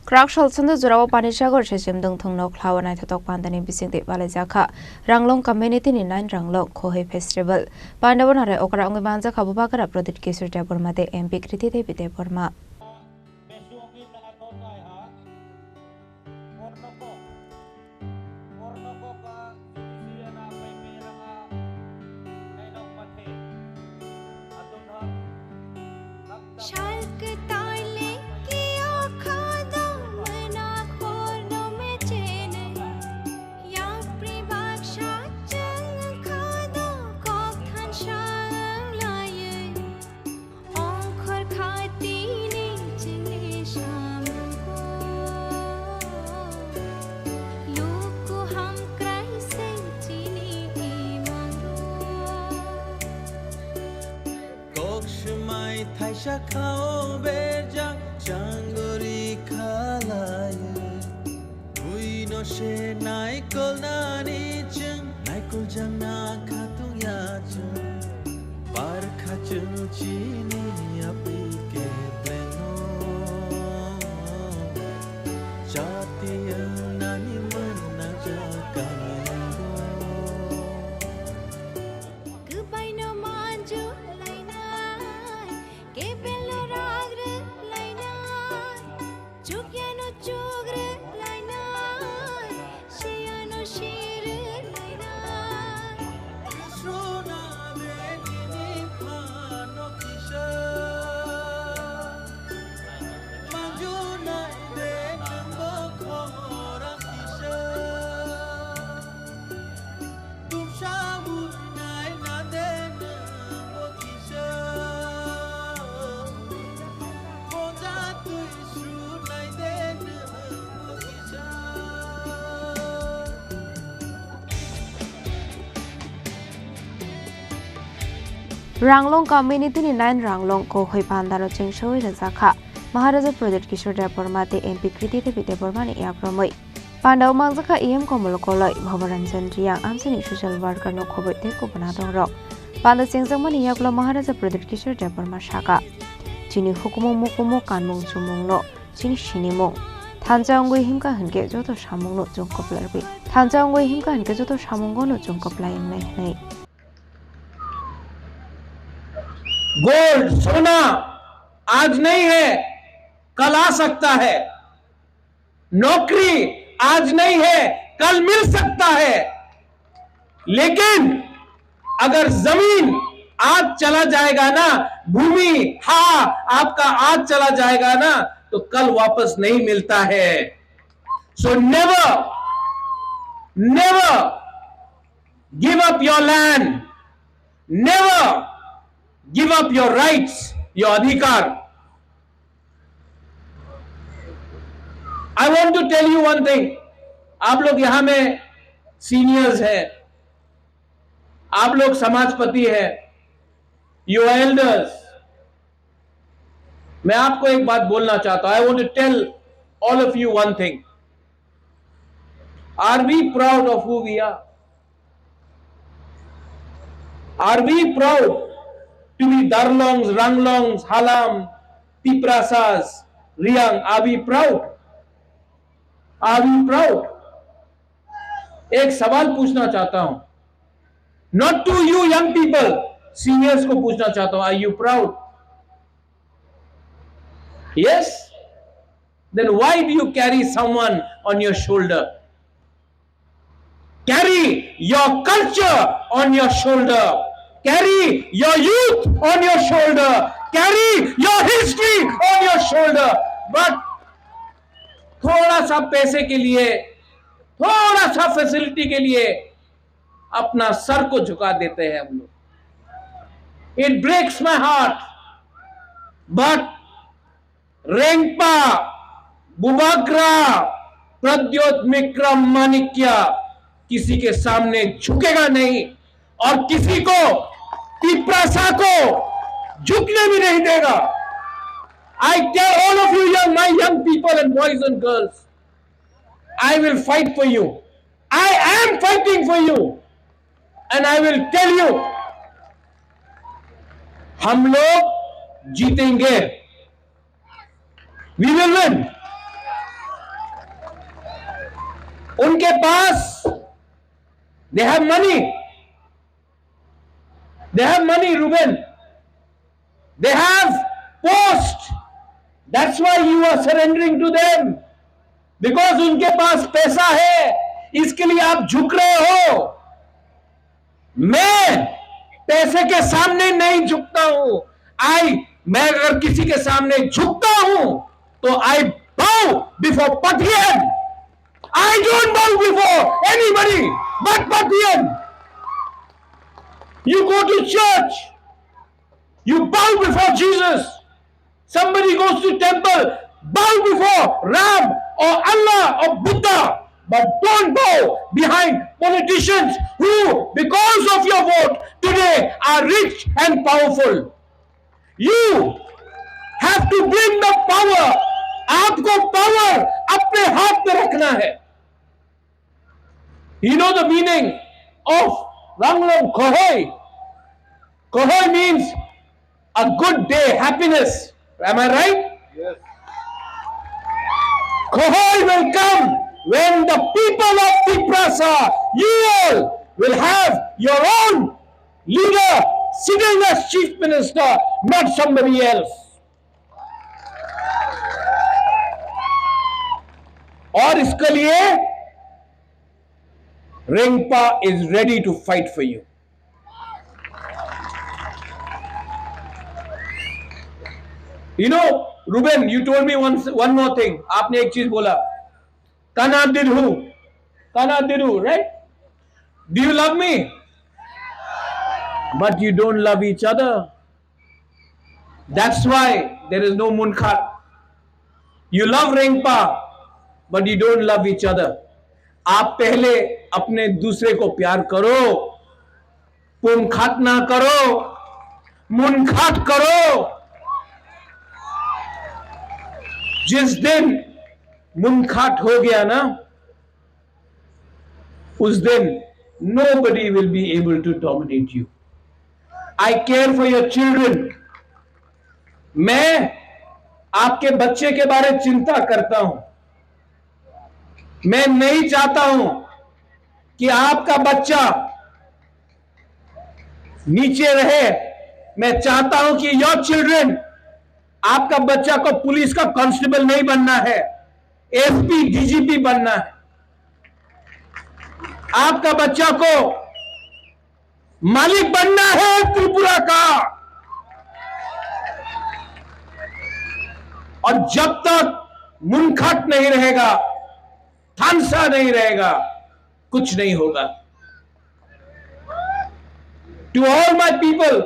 Krak Sholson Zurawa Panishago Shim Dung Tung no Clow and I talk Pandani Bising de Valezaka, Ranglong community in Nine Ranglong, Kohe Festival. Pandavanare Okrangabanza Kabubaka, Prodit Kisur Debormate, and Pikriti de Deborma. Taisha khao berjang changori khalai hui no she naikol nani chung naikol jang na khatung ya chung par khachung chini api ke pleno jati nani manna jakayo goodbye no manju Ranglong community in Nine Ranglong, Kohe Pandaro Ching Show Zaka, Maharaja Prodit Kishur Debormate, and Pikriti de Debormani Abromoi. Pandau Manzaka EM Komolokoloi, Hovaranjan Riang, Amsani social worker no Kobe Tekopanado Rock. Panda Singsamani Yaklo Maharaja Prodit Kishur Deborma Shaka. Chini Hukumo Mukumo Kanmung Sumung no, Chini Shinimo. Tanjangwe Himka and get Joto Shamung no Junkoplarbi. Tanjangwe Himka and Gajoto Shamungo no Junkopla in May. Gold सोना आज नहीं है कल आ सकता है नौकरी आज नहीं है कल मिल सकता है लेकिन अगर जमीन आज चला जाएगा ना भूमि हाँ आपका आज चला जाएगा ना तो कल वापस नहीं मिलता है so never give up your land never Give up your rights, your adhikar. I want to tell you one thing. आप लोग यहां में सीनियर्स हैं, आप लोग समाजपति हैं, you are elders. मैं आपको एक बात बोलना चाहता हूं. I want to tell all of you one thing. Are we proud of who we are? Are we proud to be Darlongs, Ranglongs, Halam, Tiprasas, Riang? Are we proud? Are we proud? एक सवाल पूछना चाहता हूं. Not to you young people, seniors को पूछना चाहता हूं. Are you proud? Yes? Then why do you carry someone on your shoulder? Carry your culture on your shoulder. Carry your youth on your shoulder. Carry your history on your shoulder. But थोड़ा सा पैसे के लिए, थोड़ा सा facility के लिए अपना सर को झुका देते हैं हम लोग. It breaks my heart. But Rengpa, Bubagra, Pradyot Mikram Manikya किसी के सामने झुकेगा नहीं और किसी को तिप्रासा को झुकने भी नहीं देगा. I tell all of you young, my young people and boys and girls, I will fight for you. I am fighting for you. And I will tell you, हम लोग जीतेंगे. We will win. उनके पास they have money, Ruben. They have post. That's why you are surrendering to them. Because उनके पास पैसा है, इसके लिए आप झुक रहे हो। मैं पैसे के सामने नहीं झुकता हूं। मैं अगर किसी के सामने झुकता हूं तो I bow before Pathian. I don't bow before anybody but Pathian. You go to church, you bow before Jesus. Somebody goes to temple, bow before Ram or Allah or Buddha, but don't bow behind politicians who, because of your vote, today are rich and powerful. You have to bring the power. आपको power अपने हाथ में रखना है. You know the meaning of Ranglong Kohoi? Kohoi means a good day, happiness. Am I right? Yes. Kohoi will come when the people of Tiprasa, you all will have your own leader sitting as chief minister, not somebody else. और इसके लिए Rengpa is ready to fight for you. You know, Ruben, you told me one more thing. आपने एक चीज बोला. Kana Diru, right? Do you love me? But you don't love each other. That's why there is no Munkhat. You love Rengpa, but you don't love each other. आप पहले अपने दूसरे को प्यार करो, पुमखात ना करो, मुनखात करो. जिस दिन मुनखात हो गया ना, उस दिन nobody will be able to dominate you. I care for your children. मैं आपके बच्चे के बारे में चिंता करता हूं. मैं नहीं चाहता हूं कि आपका बच्चा नीचे रहे. मैं चाहता हूं कि योर चिल्ड्रन, आपका बच्चा को पुलिस का कांस्टेबल नहीं बनना है, एसपी डीजीपी बनना है. आपका बच्चा को मालिक बनना है त्रिपुरा का. और जब तक मुनखट नहीं रहेगा, थानसा नहीं रहेगा, कुछ नहीं होगा. To all my people,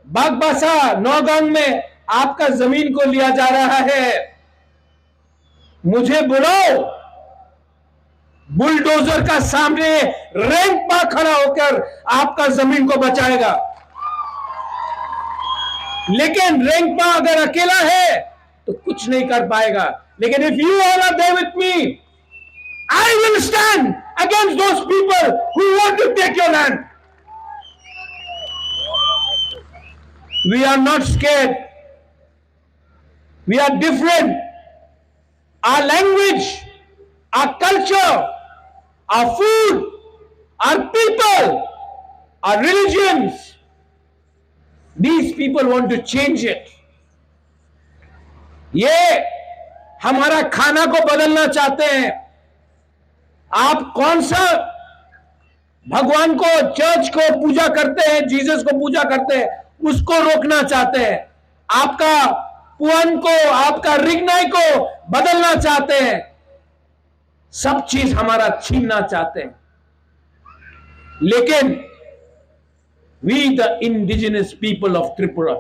Bagbasa Naugaon में आपका जमीन को लिया जा रहा है. मुझे बुलाओ. बुलडोजर का सामने रेंगपा खड़ा होकर आपका जमीन को बचाएगा. लेकिन रेंगपा अगर अकेला है तो कुछ नहीं कर पाएगा. लेकिन if you all are there with me, I will stand against those people who want to take your land. We are not scared. We are different. Our language, our culture, our food, our people, our religions, these people want to change it. ये हमारा खाना को बदलना चाहते हैं. आप कौन सा भगवान को, चर्च को पूजा करते हैं, जीसस को पूजा करते हैं, उसको रोकना चाहते हैं. आपका पुअन को, आपका रिगनाई को बदलना चाहते हैं. सब चीज हमारा छीनना चाहते हैं. लेकिन we the indigenous people of Tripura.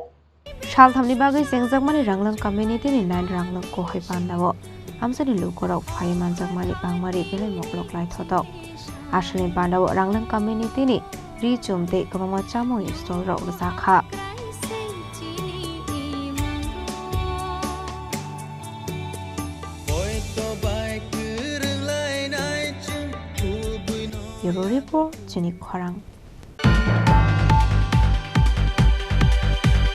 शाल थमनी बागै सेंगजाकमानि रांगलं कम्युनिटी नि नाइन रांगलं कोहै पान्दावो हामसानि लुकोराव फायमान जाकमानि बांगमारि बेले मकलक लाइथतो. आशनि पान्दावो रांगलं कम्युनिटी नि रि चुमते गबामा चामोनि स्टोर राव रसाखा. Euro report, Jenny Korang.